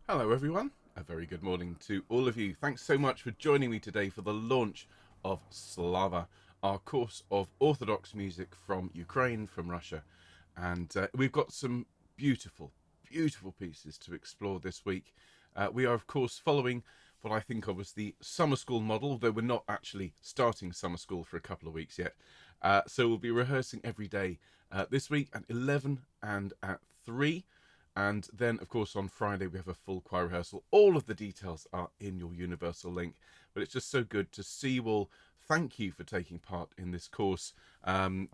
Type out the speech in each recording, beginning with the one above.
Hello, everyone. A very good morning to all of you. Thanks so much for joining me today for the launch of Slava, our course of Orthodox music from Ukraine, from Russia. And we've got some beautiful, beautiful pieces to explore this week. We are, of course, following what I think of as the summer school model, though we're not actually starting summer school for a couple of weeks yet. So we'll be rehearsing every day this week at 11 and at 3. And then, of course, on Friday, we have a full choir rehearsal. All of the details are in your universal link. But it's just so good to see you all. Thank you for taking part in this course. As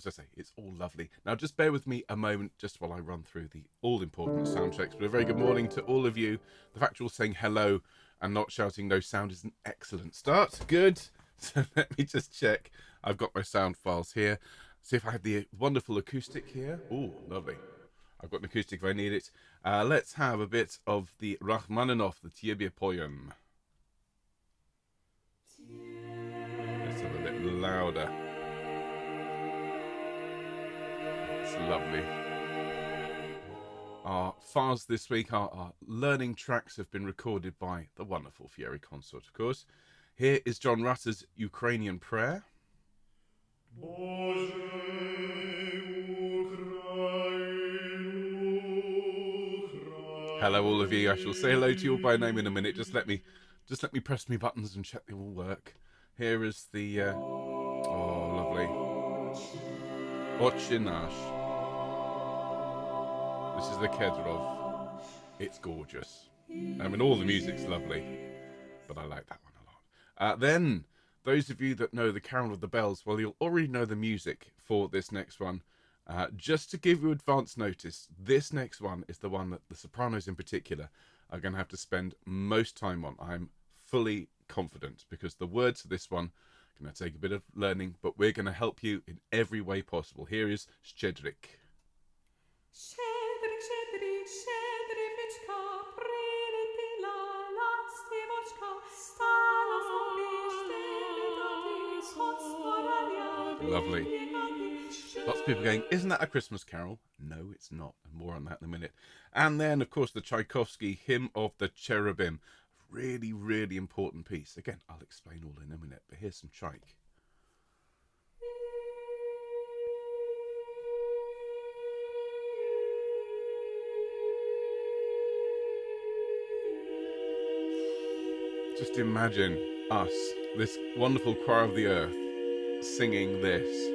I say, it's all lovely. Now, just bear with me a moment just while I run through the all-important sound checks. But a very good morning to all of you. The fact you're all saying hello and not shouting no sound is an excellent start. Good. So let me just check. I've got my sound files here. See if I have the wonderful acoustic here. Oh, lovely. I've got an acoustic if I need it. Let's have a bit of the Rachmaninoff, the Tiebie poem. Let's have a bit louder. It's lovely. Our files this week, our learning tracks have been recorded by the wonderful Fieri Consort, of course. Here is John Rutter's Ukrainian prayer. Hello, all of you. I shall say hello to you all by name in a minute. Just let me press my buttons and check they all work. Here is the lovely Otche Nash. This is the Kedrov. It's gorgeous. I mean, all the music's lovely, but I like that one a lot. Then, those of you that know the Carol of the Bells, well, you'll already know the music for this next one. Just to give you advance notice, this next one is the one that the sopranos in particular are going to have to spend most time on. I'm fully confident because the words of this one are going to take a bit of learning, but we're going to help you in every way possible. Here is Szczedrik. Lovely. Lots of people going, isn't that a Christmas carol? No, it's not. And more on that in a minute. And then, of course, the Tchaikovsky Hymn of the Cherubim. Really, really important piece. Again, I'll explain all in a minute, but here's some Tchaik. Just imagine us, this wonderful choir of the earth, singing this.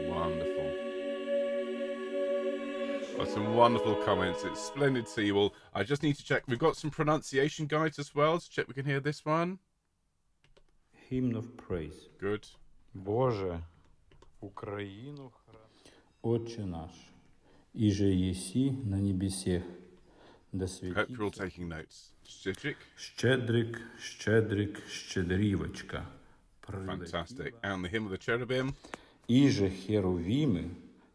Wonderful. Got some wonderful comments. It's splendid to see you all. I just need to check. We've got some pronunciation guides as well to check we can hear this one. Hymn of praise. Good. Боже, Україну Отче наш, иже еси на небесех, да Hope you're all светится. taking notes. Szczedrik. Щедрик, щедрик, щедрівочка. Fantastic. And the Hymn of the Cherubim. Иже херувимы,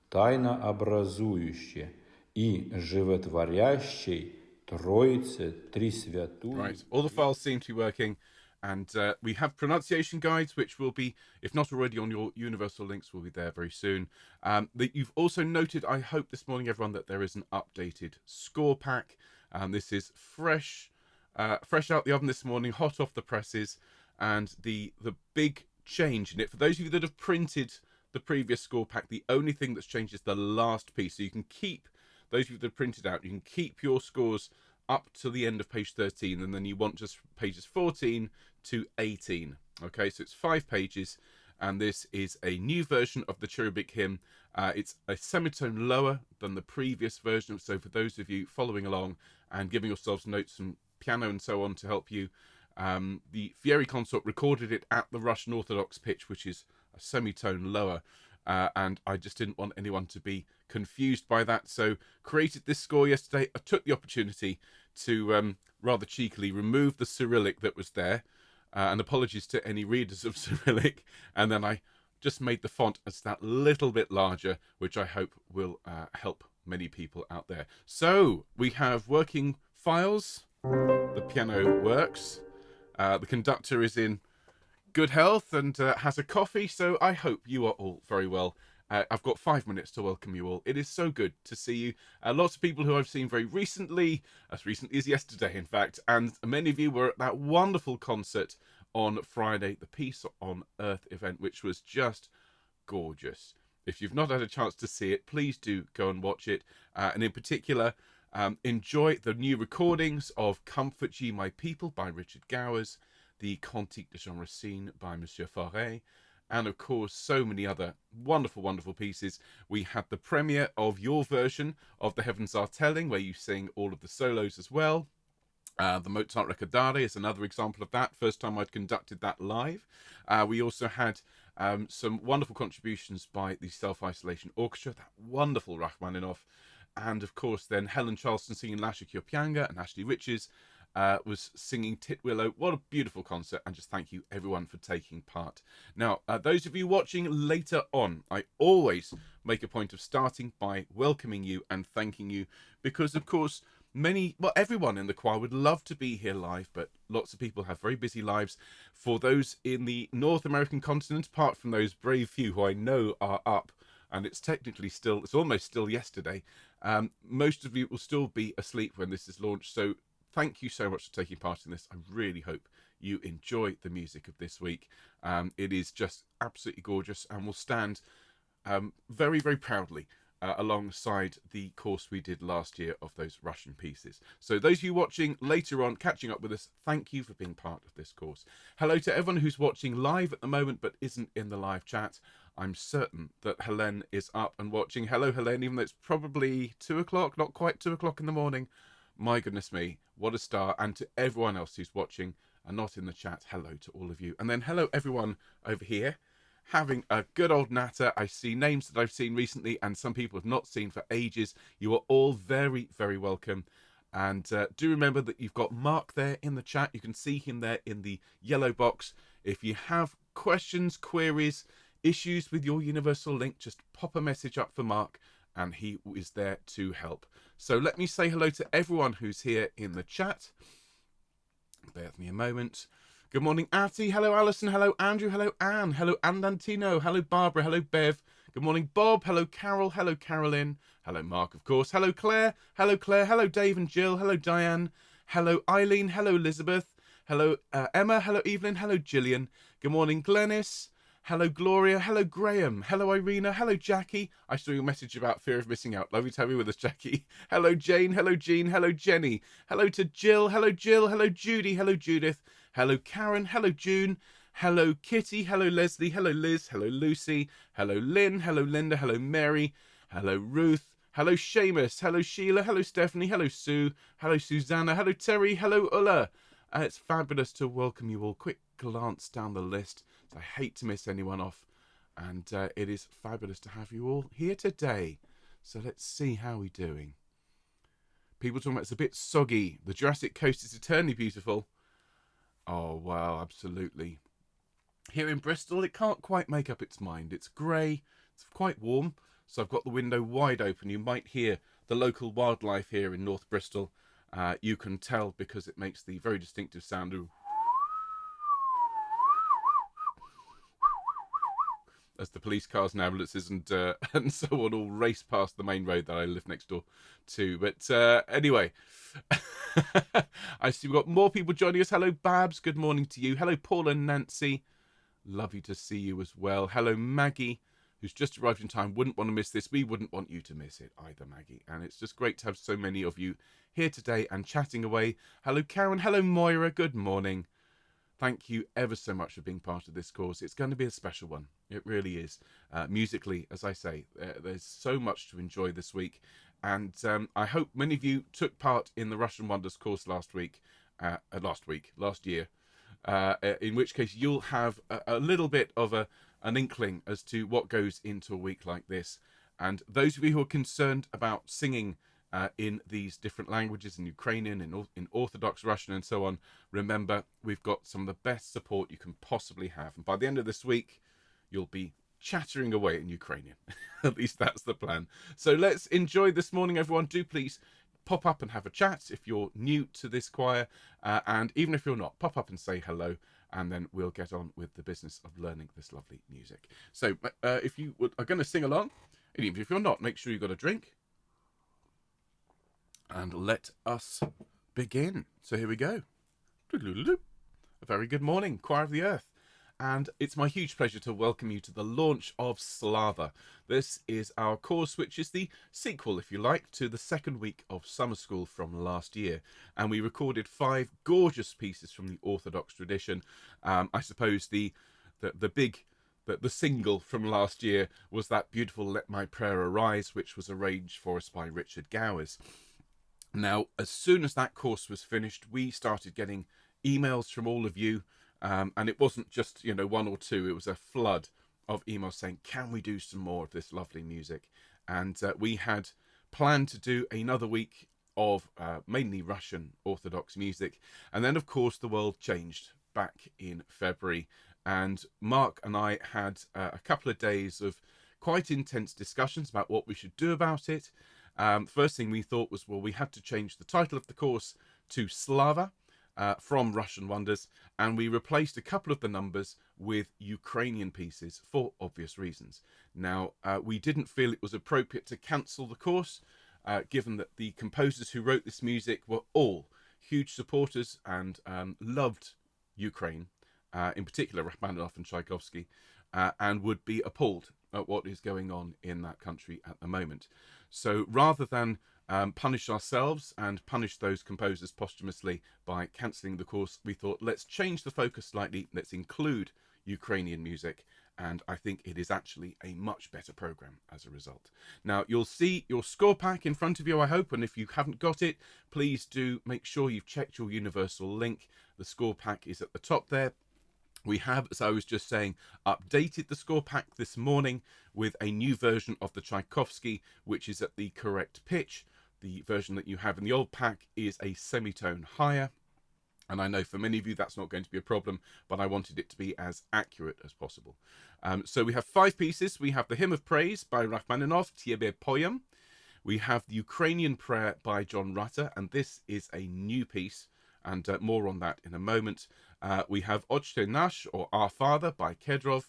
тайно образующие, и животворящей Троице Трисвятую. Right. All the files seem to be working. And we have pronunciation guides, which will be, if not already on your universal links, will be there very soon. That you've also noted, I hope this morning, everyone, that there is an updated score pack. This is fresh out the oven this morning, hot off the presses. And the big change in it, for those of you that have printed the previous score pack, the only thing that's changed is the last piece. So you can keep, those of you that have printed out, you can keep your scores up to the end of page 13, and then you want just pages 14 to 18. Okay, so it's 5 pages, and this is a new version of the cherubic hymn. It's a semitone lower than the previous version, so for those of you following along and giving yourselves notes and piano and so on to help you, the Fieri Consort recorded it at the Russian Orthodox pitch, which is a semitone lower. And I just didn't want anyone to be confused by that, so created this score yesterday. I took the opportunity to rather cheekily remove the Cyrillic that was there, and apologies to any readers of Cyrillic, and then I just made the font as that little bit larger, which I hope will help many people out there. So we have working files, the piano works, the conductor is in good health and has a coffee. So I hope you are all very well. I've got 5 minutes to welcome you all. It is so good to see you. Lots of people who I've seen very recently as yesterday, in fact. And many of you were at that wonderful concert on Friday, the Peace on Earth event, which was just gorgeous. If you've not had a chance to see it, please do go and watch it. And in particular, enjoy the new recordings of Comfort Ye My People by Richard Gowers, the Cantique de Jean Racine by Monsieur Fauré, and of course so many other wonderful, wonderful pieces. We had the premiere of your version of The Heavens Are Telling, where you sing all of the solos as well. The Mozart Recordare is another example of that. First time I'd conducted that live. We also had some wonderful contributions by the Self-Isolation Orchestra, that wonderful Rachmaninoff, and of course then Helen Charleston singing Lascia Kyopyanga, and Ashley Riches was singing Titwillow. What a beautiful concert, and just thank you everyone for taking part. Now, those of you watching later on, I always make a point of starting by welcoming you and thanking you, because of course everyone in the choir would love to be here live, but lots of people have very busy lives. For those in the North American continent, apart from those brave few who I know are up, and it's almost still yesterday, most of you will still be asleep when this is launched. So thank you so much for taking part in this. I really hope you enjoy the music of this week. It is just absolutely gorgeous, and will stand very, very proudly alongside the course we did last year of those Russian pieces. So those of you watching later on, catching up with us, thank you for being part of this course. Hello to everyone who's watching live at the moment but isn't in the live chat. I'm certain that Helene is up and watching. Hello, Helene, even though it's probably 2 o'clock, not quite 2 o'clock in the morning. My goodness me, what a star. And to everyone else who's watching and not in the chat, hello to all of you. And then hello everyone over here, having a good old natter. I see names that I've seen recently and some people have not seen for ages. You are all very, very welcome. And do remember that you've got Mark there in the chat. You can see him there in the yellow box. If you have questions, queries, issues with your Universal Link, just pop a message up for Mark and he is there to help. So let me say hello to everyone who's here in the chat. Bear with me a moment. Good morning, Artie. Hello, Alison. Hello, Andrew. Hello, Anne. Hello, Andantino. Hello, Barbara. Hello, Bev. Good morning, Bob. Hello, Carol. Hello, Carolyn. Hello, Mark, of course. Hello, Claire. Hello, Claire. Hello, Dave and Jill. Hello, Diane. Hello, Eileen. Hello, Elizabeth. Hello, Emma. Hello, Evelyn. Hello, Gillian. Good morning, Glennis. Hello, Gloria. Hello, Graham. Hello, Irina. Hello, Jackie. I saw your message about fear of missing out. Lovely to have you with us, Jackie. Hello, Jane. Hello, Jean. Hello, Jenny. Hello to Jill. Hello, Jill. Hello, Judy. Hello, Judith. Hello, Karen. Hello, June. Hello, Kitty. Hello, Leslie. Hello, Liz. Hello, Lucy. Hello, Lynn. Hello, Linda. Hello, Mary. Hello, Ruth. Hello, Seamus. Hello, Sheila. Hello, Stephanie. Hello, Sue. Hello, Susanna. Hello, Terry. Hello, Ulla. It's fabulous to welcome you all. Quick glance down the list. I hate to miss anyone off. And it is fabulous to have you all here today. So let's see how we're doing. People talking about it's a bit soggy. The Jurassic Coast is eternally beautiful. Oh, wow, absolutely. Here in Bristol, it can't quite make up its mind. It's grey, it's quite warm, so I've got the window wide open. You might hear the local wildlife here in North Bristol. You can tell because it makes the very distinctive sound of as the police cars and ambulances and so on all race past the main road that I live next door to. But anyway, I see we've got more people joining us. Hello, Babs. Good morning to you. Hello, Paul and Nancy. Lovely to see you as well. Hello, Maggie, who's just arrived in time. Wouldn't want to miss this. We wouldn't want you to miss it either, Maggie. And it's just great to have so many of you here today and chatting away. Hello, Karen. Hello, Moira. Good morning. Thank you ever so much for being part of this course. It's going to be a special one. It really is. Musically, as I say, there's so much to enjoy this week. And I hope many of you took part in the Russian Wonders course last year, in which case you'll have a little bit of an inkling as to what goes into a week like this. And those of you who are concerned about singing in these different languages, in Ukrainian, in Orthodox Russian and so on, remember, we've got some of the best support you can possibly have. And by the end of this week, you'll be chattering away in Ukrainian. At least that's the plan. So let's enjoy this morning, everyone. Do please pop up and have a chat if you're new to this choir. And even if you're not, pop up and say hello. and then we'll get on with the business of learning this lovely music. So if you are going to sing along, and even if you're not, make sure you've got a drink. And let us begin. So here we go. A very good morning, Choir of the Earth. And it's my huge pleasure to welcome you to the launch of Slava. This is our course, which is the sequel, if you like, to the second week of summer school from last year. And we recorded 5 gorgeous pieces from the Orthodox tradition. I suppose the single from last year was that beautiful Let My Prayer Arise, which was arranged for us by Richard Gowers. Now, as soon as that course was finished, we started getting emails from all of you. And it wasn't just, one or two. It was a flood of emails saying, can we do some more of this lovely music? And we had planned to do another week of mainly Russian Orthodox music. And then, of course, the world changed back in February. And Mark and I had a couple of days of quite intense discussions about what we should do about it. First thing we thought was, we had to change the title of the course to Slava. From Russian Wonders, and we replaced a couple of the numbers with Ukrainian pieces for obvious reasons. Now, we didn't feel it was appropriate to cancel the course, given that the composers who wrote this music were all huge supporters and loved Ukraine, in particular Rachmaninoff and Tchaikovsky, and would be appalled at what is going on in that country at the moment. So rather than punish ourselves and punish those composers posthumously by cancelling the course, we thought, let's change the focus slightly, let's include Ukrainian music, and I think it is actually a much better program as a result. Now, you'll see your score pack in front of you, I hope, and if you haven't got it, please do make sure you've checked your universal link. The score pack is at the top there. We have, as I was just saying, updated the score pack this morning with a new version of the Tchaikovsky, which is at the correct pitch. The version that you have in the old pack is a semitone higher. And I know for many of you that's not going to be a problem, but I wanted it to be as accurate as possible. So we have 5 pieces. We have the Hymn of Praise by Rachmaninoff, Tiebe Poem. We have the Ukrainian Prayer by John Rutter, and this is a new piece, and more on that in a moment. We have Otche Nash, or Our Father, by Kedrov.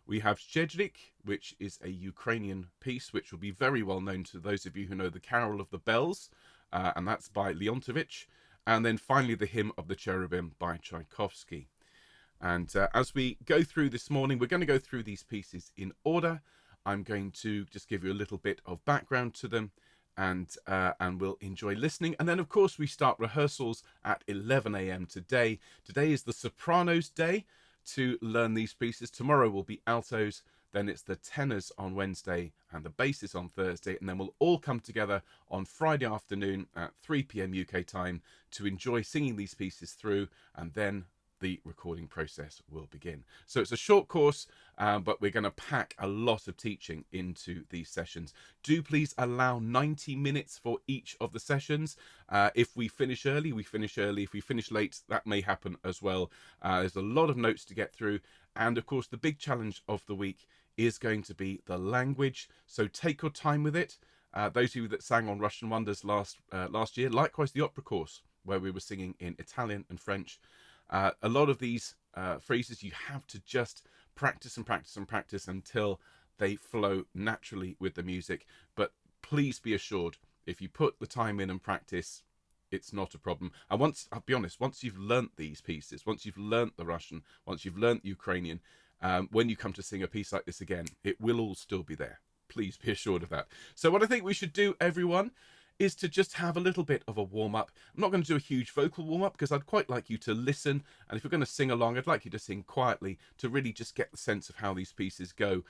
We have Szczedrik, which is a Ukrainian piece, which will be very well known to those of you who know the Carol of the Bells, and that's by Leontovich. And then finally, the Hymn of the Cherubim by Tchaikovsky. And as we go through this morning, we're going to go through these pieces in order. I'm going to just give you a little bit of background to them, and we'll enjoy listening. And then, of course, we start rehearsals at 11 a.m. today. Today is the sopranos day to learn these pieces. Tomorrow will be altos, then it's the tenors on Wednesday and the basses on Thursday, and then we'll all come together on Friday afternoon at 3 p.m. UK time to enjoy singing these pieces through, and then the recording process will begin. So it's a short course, but we're going to pack a lot of teaching into these sessions. Do please allow 90 minutes for each of the sessions. If we finish early, we finish early. If we finish late, that may happen as well. There's a lot of notes to get through. And of course, the big challenge of the week is going to be the language. So take your time with it. Those of you that sang on Russian Wonders last year, likewise the opera course, where we were singing in Italian and French. A lot of these phrases you have to just practice and practice and practice until they flow naturally with the music. But please be assured, if you put the time in and practice, it's not a problem. And I'll be honest, once you've learnt these pieces, once you've learnt the Russian, once you've learnt Ukrainian, when you come to sing a piece like this again, it will all still be there. Please be assured of that. So what I think we should do, everyone, is to just have a little bit of a warm-up. I'm not going to do a huge vocal warm-up because I'd quite like you to listen, and if you're going to sing along, I'd like you to sing quietly to really just get the sense of how these pieces go.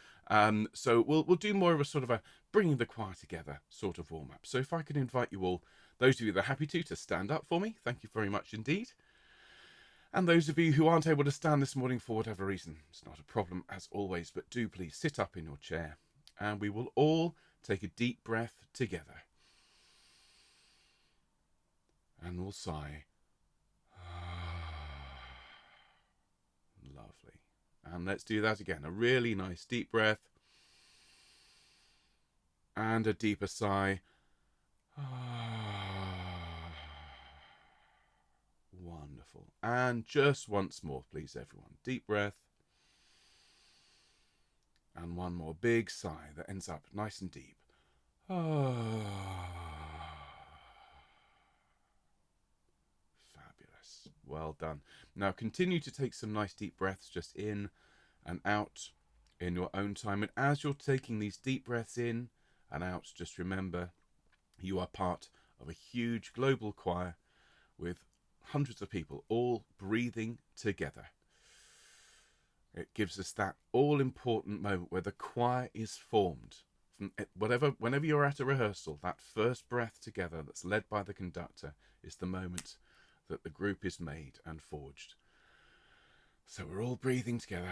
So we'll do more of a sort of a bringing the choir together sort of warm-up. So if I could invite you all, those of you that are happy to stand up for me, thank you very much indeed. And those of you who aren't able to stand this morning for whatever reason, it's not a problem as always, but do please sit up in your chair, and we will all take a deep breath together. And we'll sigh. Lovely. And let's do that again. A really nice deep breath. And a deeper sigh. Wonderful. Wonderful. And just once more, please, everyone. Deep breath. And one more big sigh that ends up nice and deep. Fabulous. Well done. Now continue to take some nice deep breaths just in and out in your own time. And as you're taking these deep breaths in and out, just remember you are part of a huge global choir with hundreds of people all breathing together. It gives us that all-important moment where the choir is formed. Whenever you're at a rehearsal, that first breath together that's led by the conductor is the moment that the group is made and forged. So we're all breathing together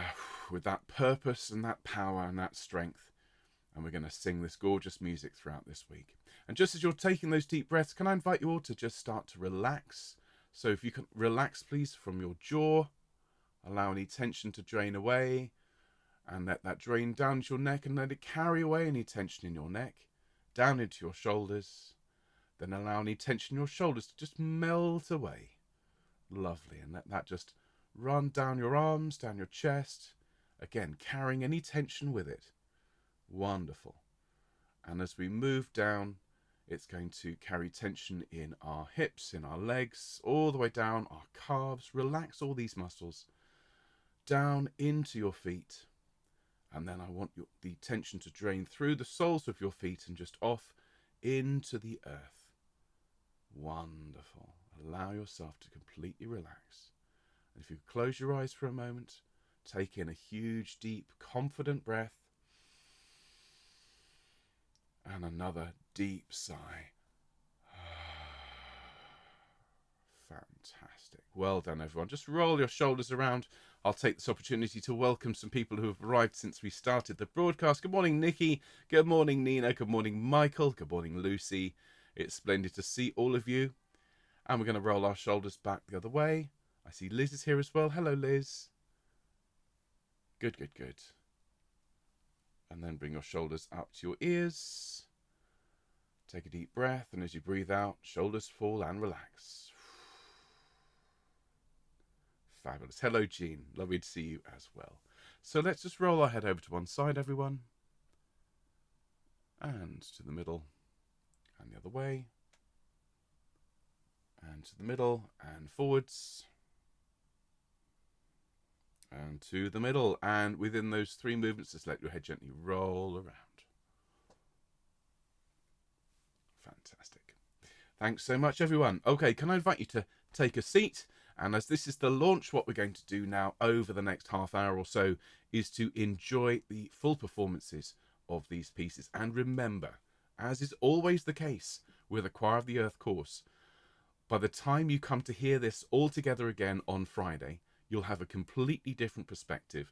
with that purpose and that power and that strength. And we're going to sing this gorgeous music throughout this week. And just as you're taking those deep breaths, can I invite you all to just start to relax? So if you can relax, please, from your jaw. Allow any tension to drain away. And let that drain down into your neck and let it carry away any tension in your neck. Down into your shoulders. Then allow any tension in your shoulders to just melt away. Lovely. And let that just run down your arms, down your chest. Again, carrying any tension with it. Wonderful. And as we move down, it's going to carry tension in our hips, in our legs, all the way down our calves. Relax all these muscles. Down into your feet. And then I want the tension to drain through the soles of your feet and just off into the earth. Wonderful. Allow yourself to completely relax. And if you close your eyes for a moment, take in a huge, deep, confident breath. And another deep sigh. Fantastic. Well done, everyone. Just roll your shoulders around. I'll take this opportunity to welcome some people who have arrived since we started the broadcast. Good morning, Nikki. Good morning, Nina. Good morning, Michael. Good morning, Lucy. It's splendid to see all of you. And we're going to roll our shoulders back the other way. I see Liz is here as well. Hello, Liz. Good, good, good. And then bring your shoulders up to your ears. Take a deep breath, and as you breathe out, shoulders fall and relax. Fabulous. Hello, Jean. Lovely to see you as well. So let's just roll our head over to one side, everyone. And to the middle. And the other way. And to the middle. And forwards. And to the middle. And within those three movements, just let your head gently roll around. Fantastic. Thanks so much, everyone. Okay, can I invite you to take a seat? And as this is the launch, what we're going to do now over the next half hour or so is to enjoy the full performances of these pieces. And remember, as is always the case with a Choir of the Earth course, by the time you come to hear this all together again on Friday, you'll have a completely different perspective.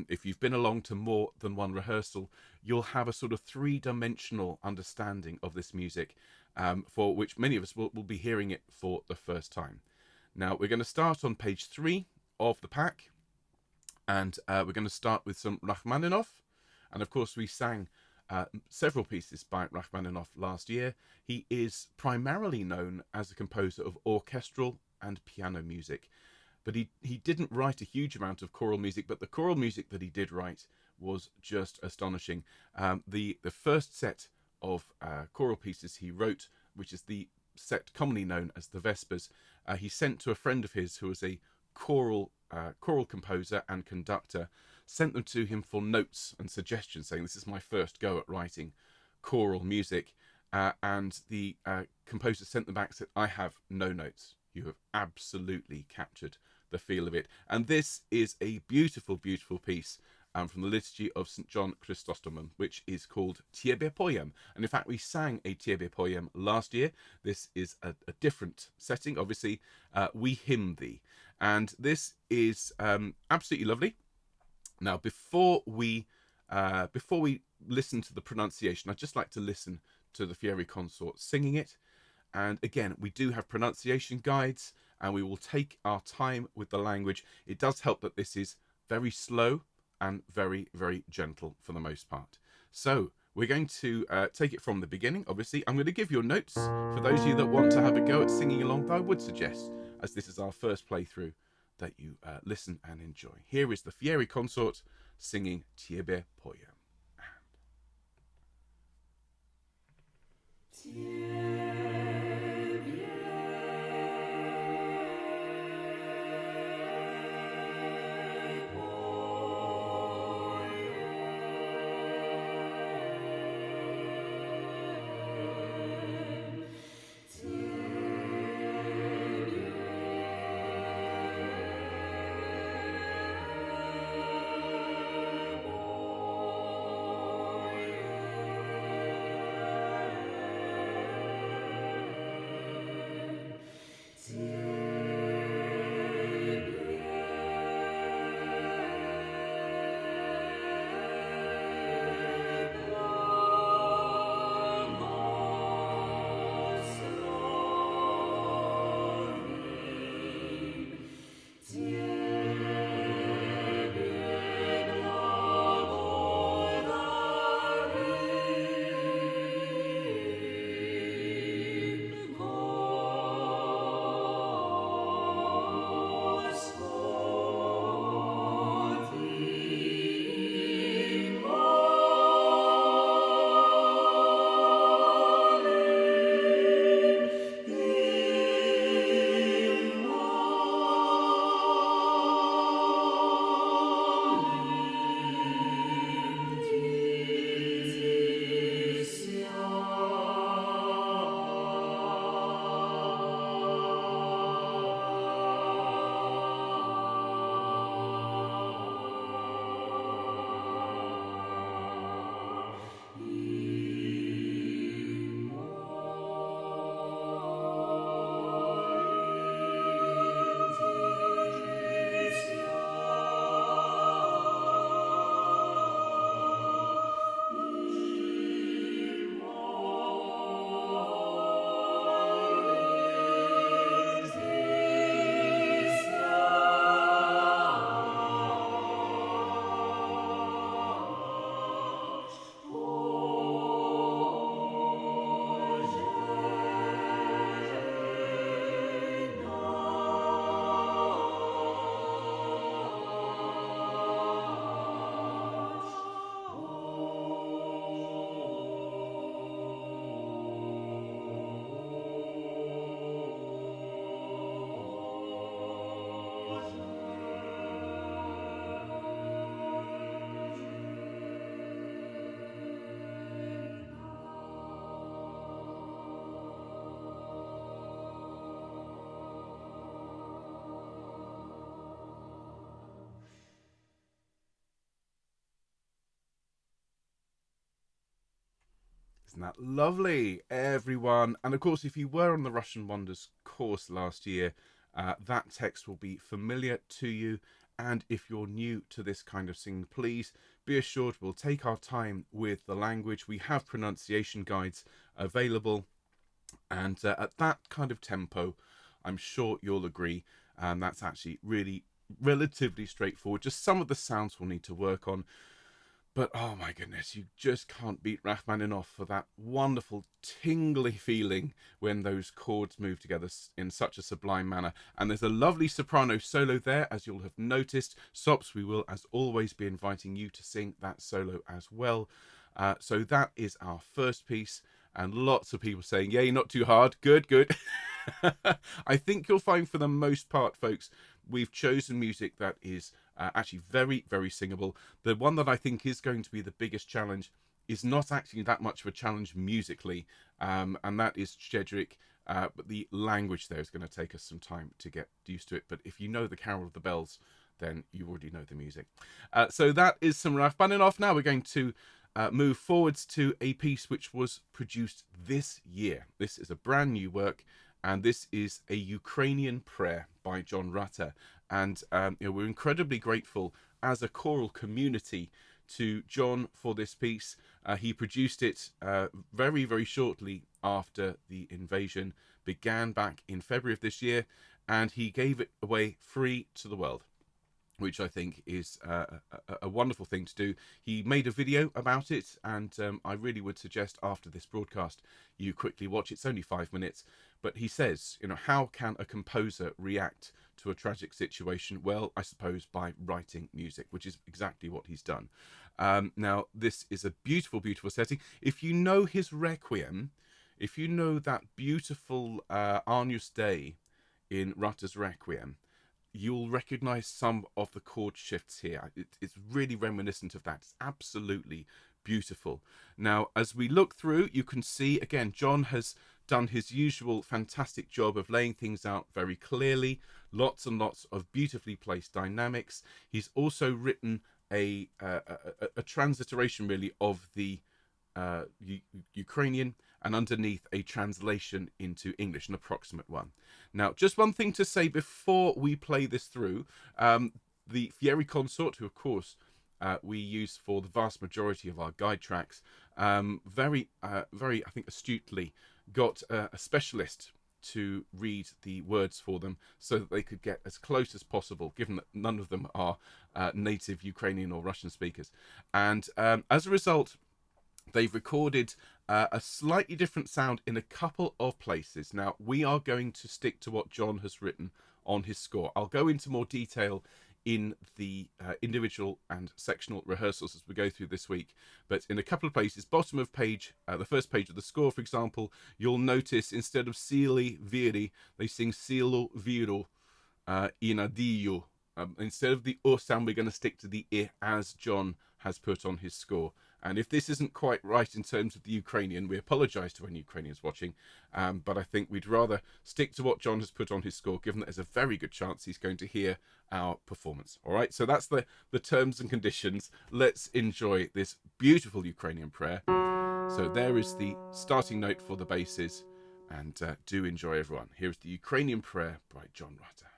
If you've been along to more than one rehearsal, you'll have a sort of three-dimensional understanding of this music, for which many of us will be hearing it for the first time. Now, we're going to start on page 3 of the pack, and we're going to start with some Rachmaninoff. And of course, we sang several pieces by Rachmaninoff last year. He is primarily known as a composer of orchestral and piano music, but he didn't write a huge amount of choral music, but the choral music that he did write was just astonishing. The first set of choral pieces he wrote, which is the set commonly known as the Vespers, he sent to a friend of his who was a choral composer and conductor, sent them to him for notes and suggestions, saying, this is my first go at writing choral music. And the composer sent them back and said, I have no notes. You have absolutely captured the feel of it. And this is a beautiful, beautiful piece from the Liturgy of St. John Chrysostomon, which is called Tiebe Poem. And in fact, we sang a Tiebe Poem last year. This is a different setting. Obviously, We Hymn Thee. And this is absolutely lovely. Now, before we listen to the pronunciation, I'd just like to listen to the Fieri Consort singing it. And again, we do have pronunciation guides, and we will take our time with the language. It does help that this is very slow and very, very gentle for the most part. So we're going to take it from the beginning. Obviously, I'm going to give you notes for those of you that want to have a go at singing along. I would suggest as this is our first playthrough, that you listen and enjoy. Here is the Fieri Consort singing Ciebie Powiem. Isn't that lovely, everyone? And of course, if you were on the Russian Wonders course last year, that text will be familiar to you. And if you're new to this kind of singing, please be assured we'll take our time with the language. We have pronunciation guides available. And at that kind of tempo, I'm sure you'll agree, that's actually really relatively straightforward. Just some of the sounds we'll need to work on. But oh my goodness, you just can't beat Rachmaninoff for that wonderful tingly feeling when those chords move together in such a sublime manner. And there's a lovely soprano solo there, as you'll have noticed. Sops, we will, as always, be inviting you to sing that solo as well. So that is our first piece. And lots of people saying, yay, not too hard. Good, good. I think you'll find for the most part, folks, we've chosen music that is actually very, very singable. The one that I think is going to be the biggest challenge is not actually that much of a challenge musically, and that is Szczedrik. But the language there is going to take us some time to get used to it. But if you know the Carol of the Bells, then you already know the music. So that is some Rachmaninoff. Now we're going to move forwards to a piece which was produced this year. This is a brand new work, and this is a Ukrainian prayer by John Rutter. And we're incredibly grateful as a choral community to John for this piece. He produced it very, very shortly after the invasion began back in February of this year, and he gave it away free to the world, which I think is a wonderful thing to do. He made a video about it, and I really would suggest after this broadcast you quickly watch. It's only 5 minutes, But he says, how can a composer react to a tragic situation? Well, I suppose by writing music, which is exactly what he's done. Now, this is a beautiful, beautiful setting. If you know his Requiem, if you know that beautiful Agnus Dei in Rutta's Requiem, you'll recognize some of the chord shifts here. It's really reminiscent of that. It's absolutely beautiful. Now, as we look through, you can see, again, John has done his usual fantastic job of laying things out very clearly, lots and lots of beautifully placed dynamics. He's also written a transliteration, really, of the Ukrainian, and underneath a translation into English, an approximate one. Now, just one thing to say before we play this through. The Fieri Consort, who of course we use for the vast majority of our guide tracks, very, I think, astutely got a specialist to read the words for them so that they could get as close as possible, given that none of them are native Ukrainian or Russian speakers. And as a result, they've recorded a slightly different sound in a couple of places. Now, we are going to stick to what John has written on his score. I'll go into more detail in the individual and sectional rehearsals as we go through this week. But in a couple of places, bottom of page, the first page of the score, for example, you'll notice instead of Sili Viri, they sing Silo Viro in Addio. Instead of the U sound, we're going to stick to the I, as John has put on his score. And if this isn't quite right in terms of the Ukrainian, we apologise to any Ukrainians watching, but I think we'd rather stick to what John has put on his score, given that there's a very good chance he's going to hear our performance. All right, so that's the terms and conditions. Let's enjoy this beautiful Ukrainian prayer. So there is the starting note for the basses, and do enjoy, everyone. Here is the Ukrainian prayer by John Rutter.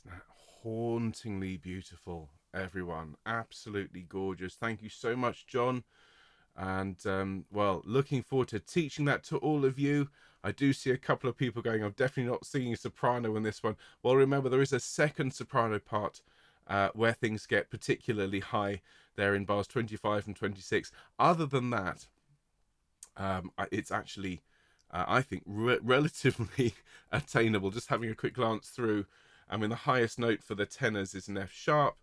Isn't that hauntingly beautiful, everyone? Absolutely gorgeous. Thank you so much, John. And well, looking forward to teaching that to all of you. I do see a couple of people going, I'm definitely not singing soprano in this one. Well, remember, there is a second soprano part where things get particularly high there in bars 25 and 26. Other than that, it's actually, I think, relatively attainable. Just having a quick glance through, I mean, the highest note for the tenors is an F sharp.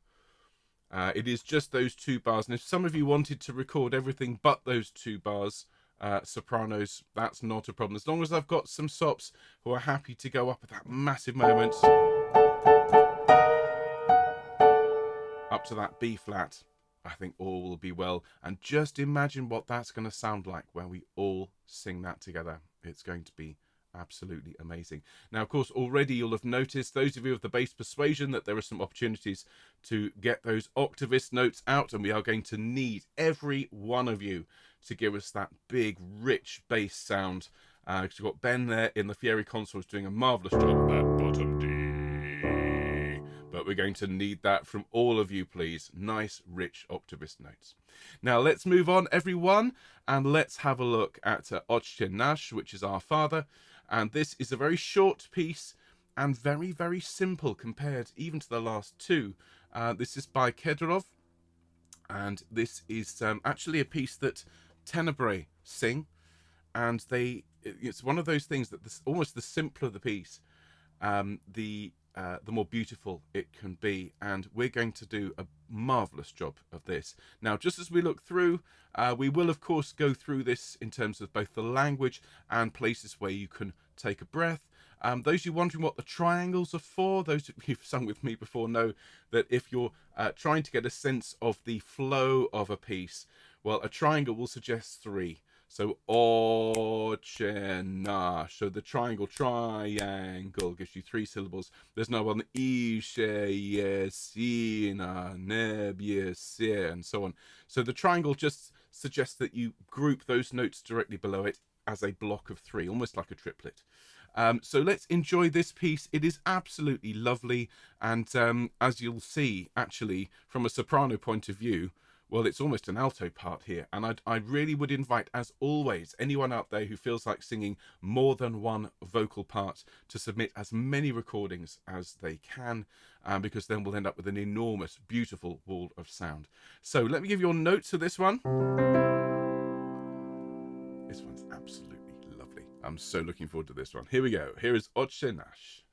It is just those 2 bars. And if some of you wanted to record everything but those 2 bars, sopranos, that's not a problem. As long as I've got some sops who are happy to go up at that massive moment, up to that B flat, I think all will be well. And just imagine what that's going to sound like when we all sing that together. It's going to be absolutely amazing. Now, of course, already you'll have noticed, those of you of the bass persuasion, that there are some opportunities to get those octavist notes out, and we are going to need every one of you to give us that big, rich bass sound. Because you've got Ben there in the Fieri consoles doing a marvellous job at that bottom D. But we're going to need that from all of you, please. Nice, rich octavist notes. Now, let's move on, everyone, and let's have a look at Otče náš, which is Our Father. And this is a very short piece and very, very simple compared even to the last 2. This is by Kedorov, and this is actually a piece that Tenebrae sing. And it's one of those things that almost the simpler the piece, the more beautiful it can be. And we're going to do a marvellous job of this. Now, just as we look through, we will, of course, go through this in terms of both the language and places where you can take a breath. Those of you wondering what the triangles are for, those of you who've sung with me before know that if you're trying to get a sense of the flow of a piece, well, a triangle will suggest 3. So Otče náš. So the triangle gives you 3 syllables. There's no one Iše jesi na nebiese and so on. So the triangle just suggests that you group those notes directly below it as a block of 3, almost like a triplet. So let's enjoy this piece. It is absolutely lovely, and as you'll see, actually, from a soprano point of view, well, it's almost an alto part here. And I really would invite, as always, anyone out there who feels like singing more than one vocal part to submit as many recordings as they can, because then we'll end up with an enormous, beautiful wall of sound. So let me give you your notes for this one. This one's absolutely lovely. I'm so looking forward to this one. Here we go. Here is Otče náš.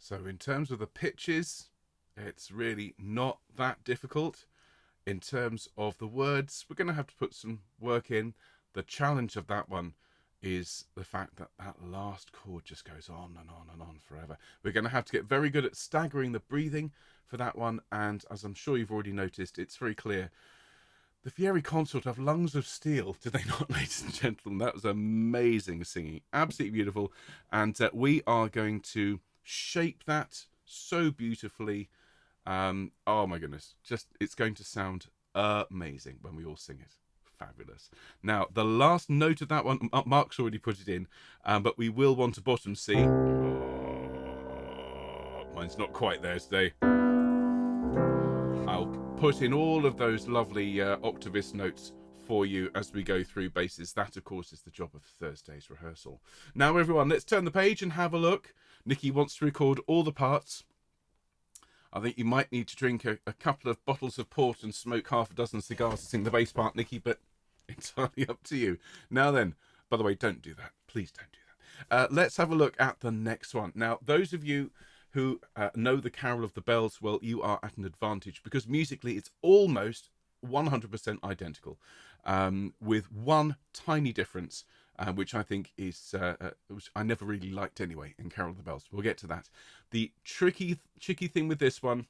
So in terms of the pitches, it's really not that difficult. In terms of the words, we're going to have to put some work in. The challenge of that one is the fact that that last chord just goes on and on and on forever. We're going to have to get very good at staggering the breathing for that one, and as I'm sure you've already noticed, it's very clear. The Fieri Consort have lungs of steel, do they not, ladies and gentlemen? That was amazing singing, absolutely beautiful, and we are going to shape that so beautifully. Oh my goodness, just it's going to sound amazing when we all sing it. Fabulous. Now, the last note of that one, Mark's already put it in, but we will want a bottom C. Oh, mine's not quite there today. I'll put in all of those lovely Octavist notes for you as we go through basses. That, of course, is the job of Thursday's rehearsal. Now, everyone, let's turn the page and have a look. Nikki wants to record all the parts. I think you might need to drink a couple of bottles of port and smoke half a dozen cigars to sing the bass part, Nikki, but entirely up to you. Now then, by the way, don't do that. Please don't do that. Let's have a look at the next one. Now, those of you who know the Carol of the Bells, well, you are at an advantage because musically it's almost 100% identical, with one tiny difference, which I think is, which I never really liked anyway in Carol of the Bells. We'll get to that. The tricky thing with this one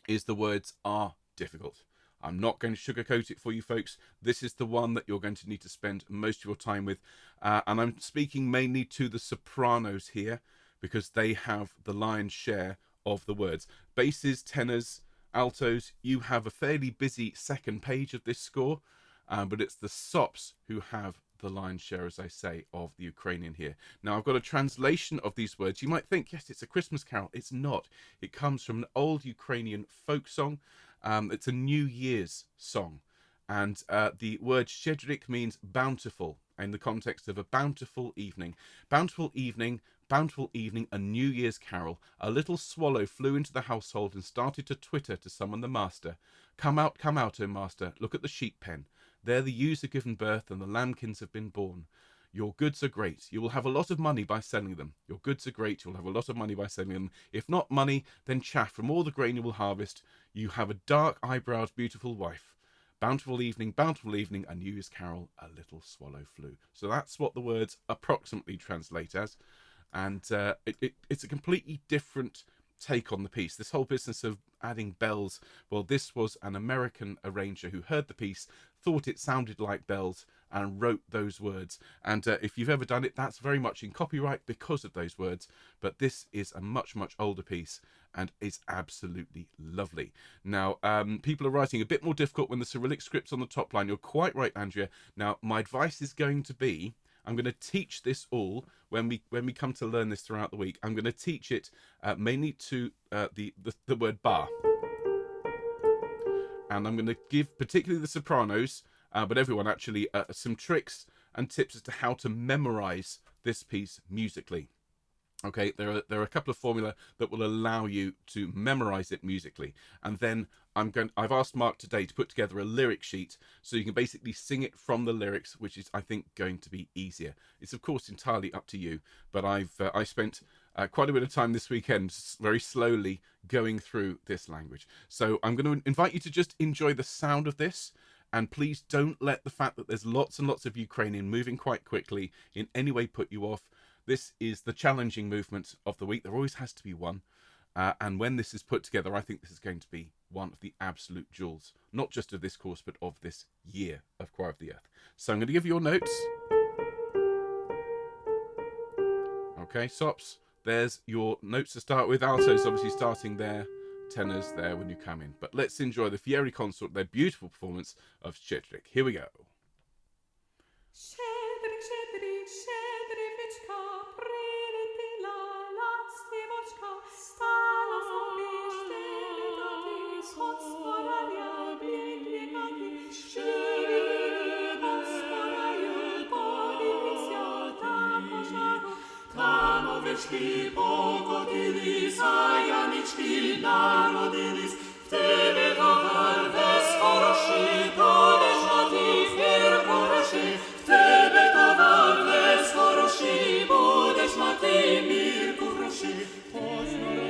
is the words are difficult. I'm not going to sugarcoat it for you folks. This is the one that you're going to need to spend most of your time with. And I'm speaking mainly to the sopranos here because they have the lion's share of the words. Basses, tenors, altos, you have a fairly busy second page of this score, but it's the sops who have the lion's share, as I say, of the Ukrainian here. Now, I've got a translation of these words. You might think, yes, it's a Christmas carol. It's not. It comes from an old Ukrainian folk song. It's a New Year's song. And the word Shchedrik means bountiful in the context of a bountiful evening. Bountiful evening, a New Year's carol. A little swallow flew into the household and started to twitter to summon the master. Come out, O master. Look at the sheep pen. There the ewes have given birth and the lambkins have been born. Your goods are great. You will have a lot of money by selling them. Your goods are great. You'll have a lot of money by selling them. If not money, then chaff from all the grain you will harvest. You have a dark-eyebrowed, beautiful wife. Bountiful evening, a New Year's carol, a little swallow flew. So that's what the words approximately translate as. And it's a completely different take on the piece. This whole business of adding bells, well, this was an American arranger who heard the piece, thought it sounded like bells, and wrote those words. And if you've ever done it, that's very much in copyright because of those words. But this is a much, much older piece and is absolutely lovely. Now, people are writing a bit more difficult when the Cyrillic script's on the top line. You're quite right, Andrea. Now, my advice is going to be, I'm going to teach this all when we come to learn this throughout the week. I'm going to teach it mainly to the word bar. And I'm going to give particularly the sopranos, but everyone actually, some tricks and tips as to how to memorize this piece musically. Okay, there are a couple of formula that will allow you to memorize it musically, and then I've asked Mark today to put together a lyric sheet so you can basically sing it from the lyrics, which is, I think, going to be easier. It's of course entirely up to you, but I spent quite a bit of time this weekend very slowly going through this language. So I'm going to invite you to just enjoy the sound of this. And please don't let the fact that there's lots and lots of Ukrainian moving quite quickly in any way put you off. This is the challenging movement of the week. There always has to be one. And when this is put together, I think this is going to be one of the absolute jewels, not just of this course, but of this year of Choir of the Earth. So I'm going to give you your notes. Okay, sops, there's your notes to start with. Altos obviously starting there. Tenors there when you come in. But let's enjoy the Fieri Consort, their beautiful performance of Shchedrik. Here we go. Shchedrik, Shchedrik, Shchedrivichka, prilетела ластивочка, стала собі щедрикати, Господа відвікати. Щедрик, Господа, подивися та пожару, там овечки покотились, а янички народились. В тебе товар весь хороший, будеш мати мир хороший. В тебе товар весь хороший, будеш мати мир хороший.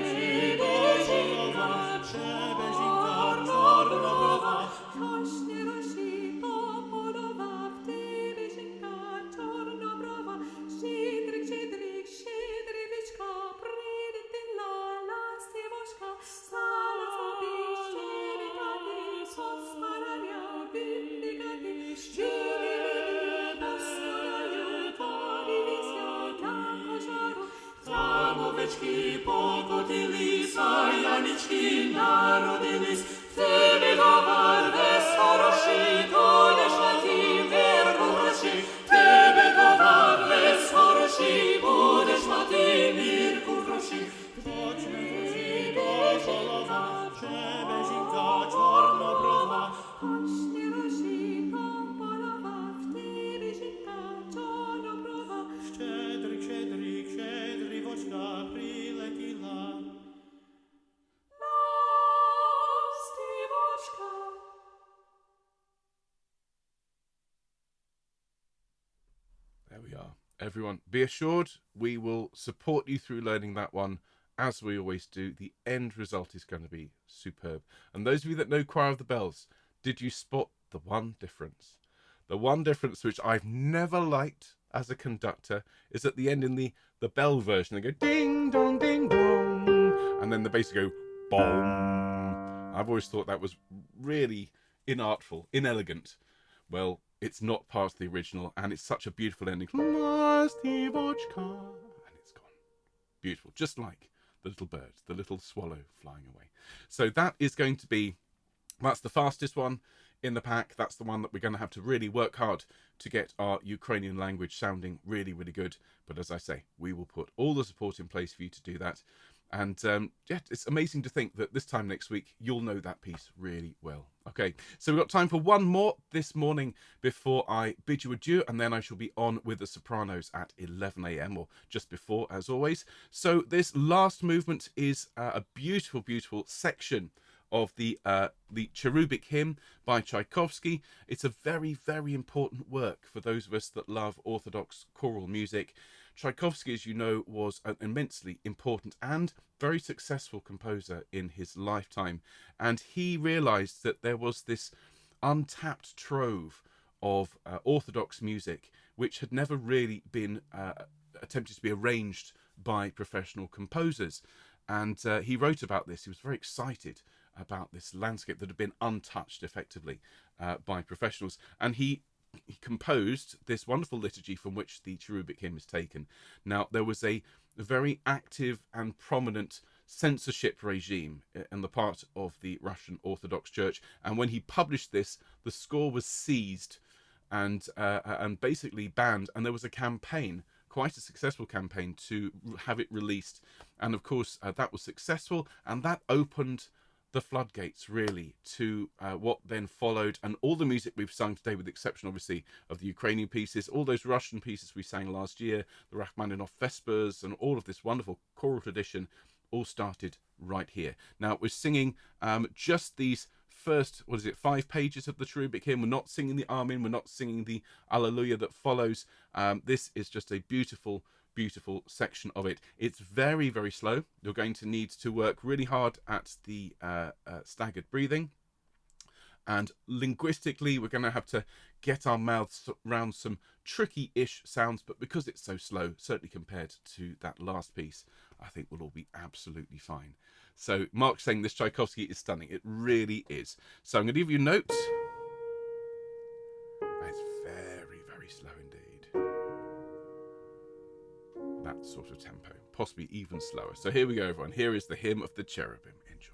Ангелочки покотились, а Янички народились. Тебе товар весь хороший, будешь мати мирку грошей. Тебе товар весь хороший, будеш мати мирку грошей. Почне жито голова, тебе жінка чорноброва. Почне жито голова, в тебе жінка чорноброва. Щедрик, щедрик, щедрівочка прилетіла. Ластівочка. There we are. Everyone, be assured we will support you through learning that one, as we always do. The end result is going to be superb. And those of you that know Choir of the Bells, did you spot the one difference? The one difference which I've never liked as a conductor is at the end in the bell version, they go ding dong ding dong, and then the bass go boom. I've always thought that was really inartful, inelegant. Well, it's not part of the original, and it's such a beautiful ending. Lastívочка, and it's gone. Beautiful, just like the little bird, the little swallow flying away. So that is going to be, that's the fastest one in the pack. That's the one that we're going to have to really work hard to get our Ukrainian language sounding really, really good. But as I say, we will put all the support in place for you to do that. And yeah, it's amazing to think that this time next week, you'll know that piece really well. Okay, so we've got time for one more this morning before I bid you adieu, and then I shall be on with the sopranos at 11 a.m. or just before, as always. So this last movement is a beautiful, beautiful section of the Cherubic Hymn by Tchaikovsky. It's a very, very important work for those of us that love Orthodox choral music. Tchaikovsky, as you know, was an immensely important and very successful composer in his lifetime, and he realized that there was this untapped trove of Orthodox music which had never really been attempted to be arranged by professional composers. And he wrote about this. He was very excited about this landscape that had been untouched effectively by professionals, and he composed this wonderful liturgy from which the Cherubic Hymn is taken. Now, there was a very active and prominent censorship regime on the part of the Russian Orthodox Church, and when he published this, the score was seized and basically banned, and there was a campaign, quite a successful campaign, to have it released. And of course, that was successful, and that opened the floodgates really to what then followed, and all the music we've sung today, with the exception obviously of the Ukrainian pieces, all those Russian pieces we sang last year, the Rachmaninoff Vespers, and all of this wonderful choral tradition all started right here. Now we're singing just these first, 5 pages of the Cherubic Hymn. We're not singing the Amen, we're not singing the Alleluia that follows. This is just a beautiful, beautiful section of it. It's very, very slow. You're going to need to work really hard at the staggered breathing, and linguistically we're going to have to get our mouths around some tricky-ish sounds, but because it's so slow, certainly compared to that last piece, I think we'll all be absolutely fine. So Mark's saying this Tchaikovsky is stunning. It really is. So I'm going to give you a note. It's very, very slow indeed. That sort of tempo, possibly even slower. So here we go, everyone. Here is the Hymn of the Cherubim. Enjoy.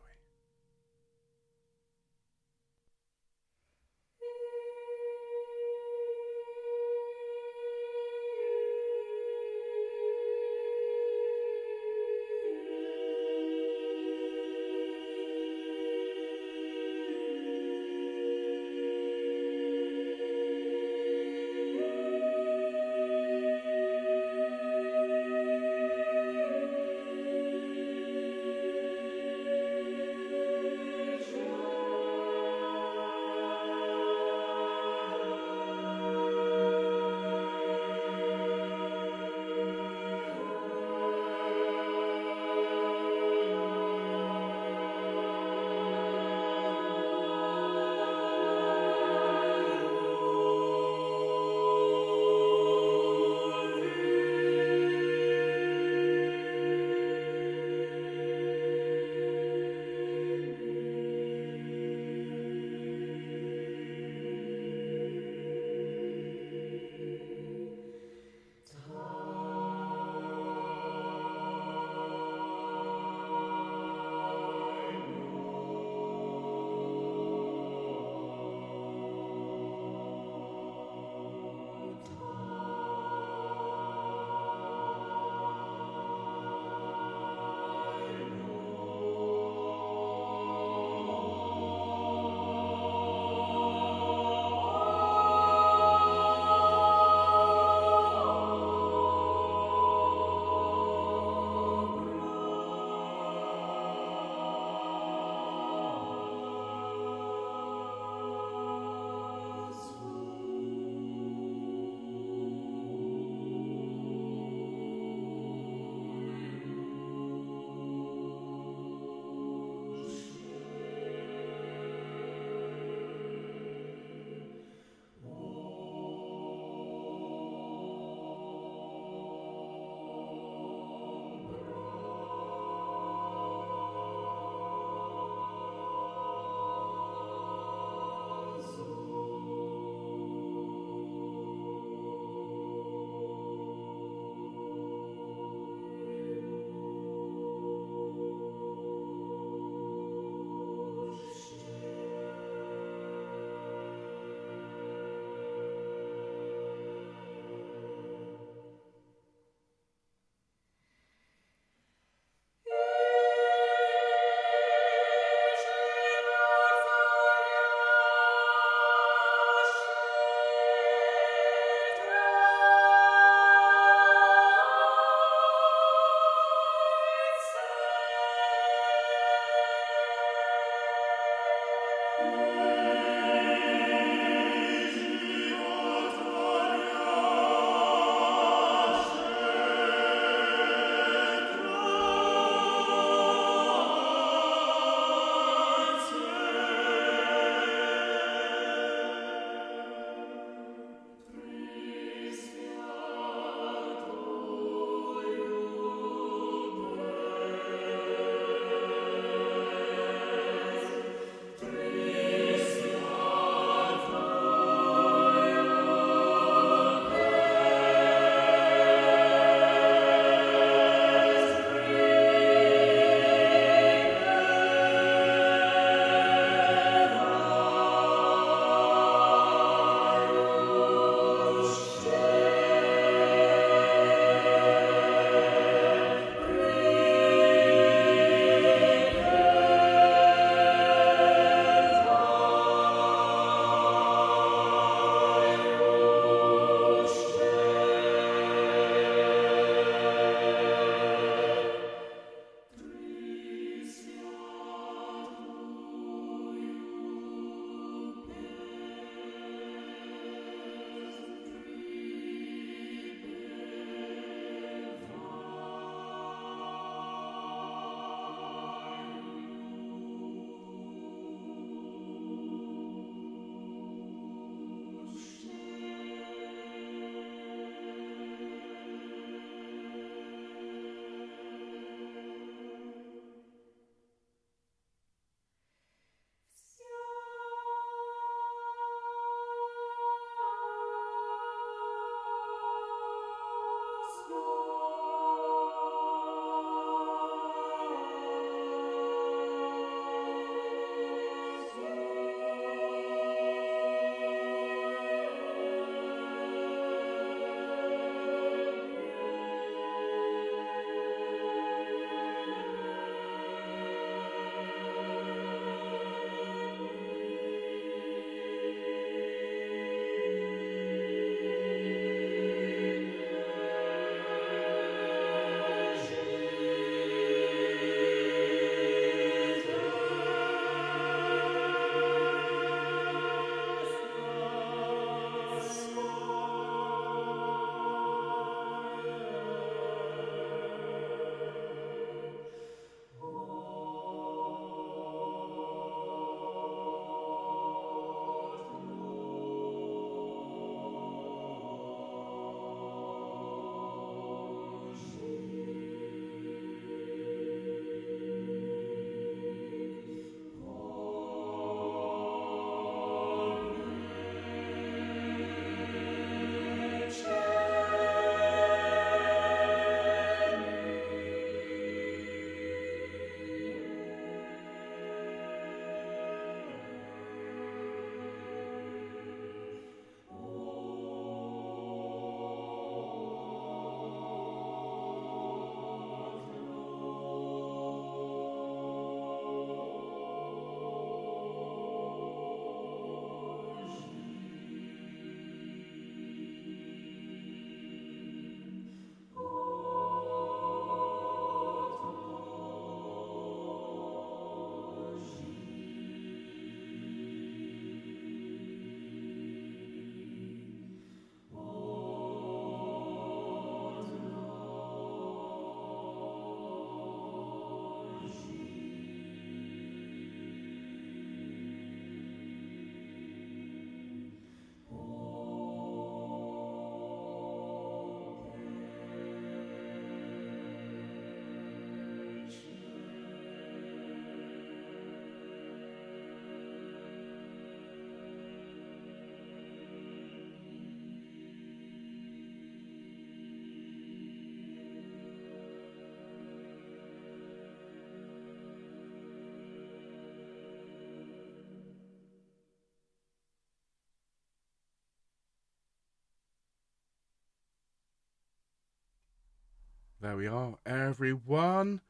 There we are, everyone.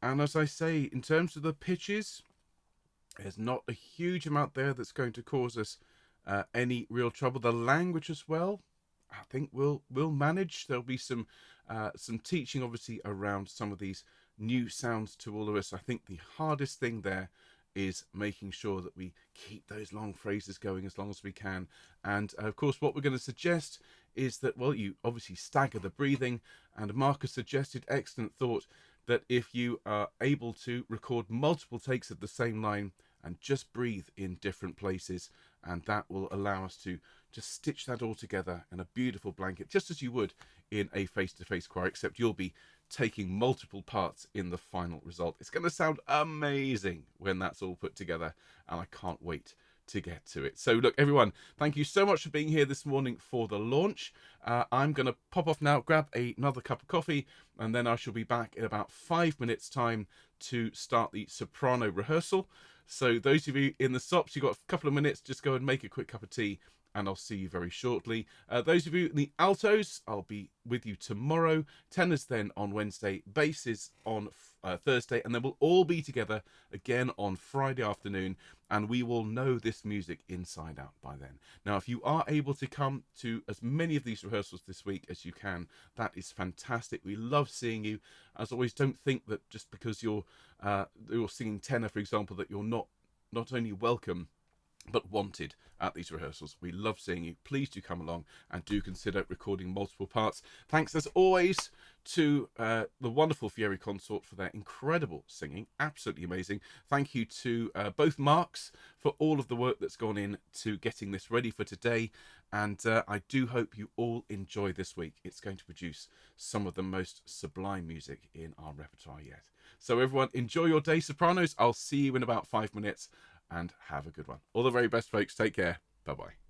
And as I say, in terms of the pitches, there's not a huge amount there that's going to cause us any real trouble. The language as well, I think we'll manage. There'll be some teaching, obviously, around some of these new sounds to all of us. I think the hardest thing there is making sure that we keep those long phrases going as long as we can. And of course, what we're going to suggest is that, well, you obviously stagger the breathing. And Marcus suggested, excellent thought, that if you are able to record multiple takes of the same line and just breathe in different places, and that will allow us to just stitch that all together in a beautiful blanket, just as you would in a face-to-face choir, except you'll be taking multiple parts in the final result. It's going to sound amazing when that's all put together, and I can't wait to get to it. So look, everyone, thank you so much for being here this morning for the launch. I'm going to pop off now, grab another cup of coffee, and then I shall be back in about 5 minutes time to start the soprano rehearsal. So those of you in the sops, you've got a couple of minutes, just go and make a quick cup of tea, and I'll see you very shortly. Those of you in the altos, I'll be with you tomorrow. Tenors then on Wednesday, basses on Thursday, and then we'll all be together again on Friday afternoon, and we will know this music inside out by then. Now, if you are able to come to as many of these rehearsals this week as you can, that is fantastic. We love seeing you. As always, don't think that just because you're singing tenor, for example, that you're not only welcome but wanted at these rehearsals. We love seeing you. Please do come along and do consider recording multiple parts. Thanks as always to the wonderful Fieri Consort for their incredible singing. Absolutely amazing. Thank you to both Marks for all of the work that's gone in to getting this ready for today. And I do hope you all enjoy this week. It's going to produce some of the most sublime music in our repertoire yet. So everyone, enjoy your day, sopranos. I'll see you in about 5 minutes. And have a good one. All the very best, folks. Take care. Bye-bye.